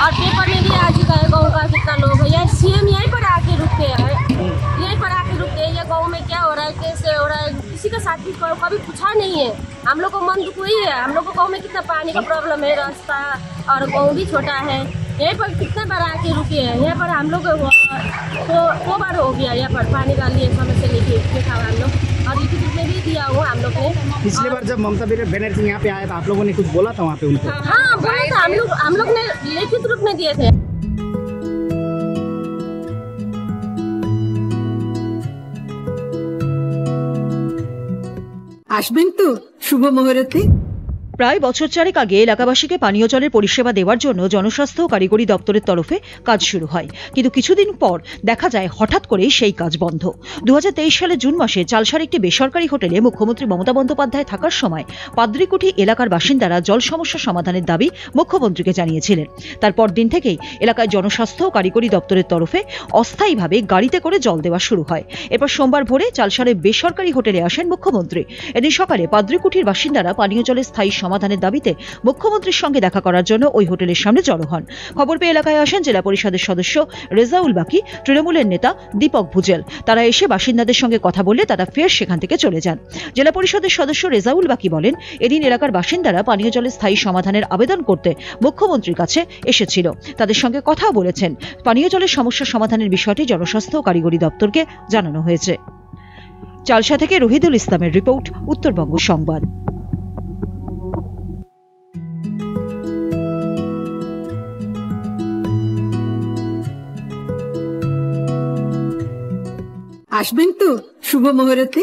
और पेपर में भी आज गए गाँव का कितना लोग है। ये सीएम यहीं पर आके रुकते हैं, यहीं पर आके रुकते हैं। ये गाँव में क्या हो रहा है, कैसे हो रहा है, किसी का साथी कभी पूछा नहीं है। हम लोग को मन दुख हुई है। हम लोग को गाँव में कितना पानी का प्रॉब्लम है, रास्ता और गाँव भी छोटा है। यहीं पर कितना बार आके रुके हैं। यहाँ पर हम लोग दो बार हो गया यहाँ पर पानी का लिए समस्या लेके था हम लोग, और लिखित रूप में भी दिया हुआ हम लोग ने। पिछली बार जब ममता बनर्जी यहाँ पे आया था, आप लोगों ने कुछ बोला था वहाँ पे उनको? हाँ बोला था, हम लोग ने लिखित रूप में दिए थे। আসবেন তো শুভ মুহূর্তে। প্রায় বছর চারেক আগে এলাকাবাসীকে পানীয় জলের পরিষেবা দেওয়ার জন্য জনস্বাস্থ্য ও কারিগরি দপ্তরের তরফে কাজ শুরু হয়, কিন্তু কিছুদিন পর দেখা যায় হঠাৎ করেই সেই কাজ বন্ধ। 2023 সালের জুন মাসে চালসার একটি বেসরকারি হোটেলে মুখ্যমন্ত্রী মমতা বন্দ্যোপাধ্যায় থাকার সময় পাদ্রিকুঠি এলাকার বাসিন্দারা জল সমস্যা সমাধানের দাবি মুখ্যমন্ত্রীকে জানিয়েছিলেন। তারপর দিন থেকেই এলাকায় জনস্বাস্থ্য ও কারিগরি দপ্তরের তরফে অস্থায়ীভাবে গাড়িতে করে জল দেওয়া শুরু হয়। এরপর সোমবার ভোরে চালসারের বেসরকারি হোটেলে আসেন মুখ্যমন্ত্রী। এদিন সকালে পাদ্রিকুঠির বাসিন্দারা পানীয় জলের স্থায়ী সমাধানের দাবিতে মুখ্যমন্ত্রীর সঙ্গে দেখা করার জন্য ওই হোটেলের সামনে জড়ো হন। খবর পেয়ে এলাকায় আসেন জেলা পরিষদের সদস্য রেজাউল বাকি, তৃণমূলের নেতা দীপক ভুজেল। তারা এসে বাসিন্দাদের সঙ্গে কথা বললে তারা ফের সেখান থেকে চলে যান। জেলা পরিষদের সদস্য রেজাউল বাকি বলেন, এদিন এলাকার বাসিন্দারা পানীয় জলের স্থায়ী সমাধানের আবেদন করতে মুখ্যমন্ত্রীর কাছে এসেছিল। তাদের সঙ্গে কথাও বলেছেন। পানীয় জলের সমস্যা সমাধানের বিষয়টি জনস্বাস্থ্য ও কারিগরি দপ্তরকে জানানো হয়েছে। চালসা থেকে রহিদুল ইসলামের রিপোর্ট, উত্তরবঙ্গ সংবাদ। আসবেন তো শুভ মুহূর্তে।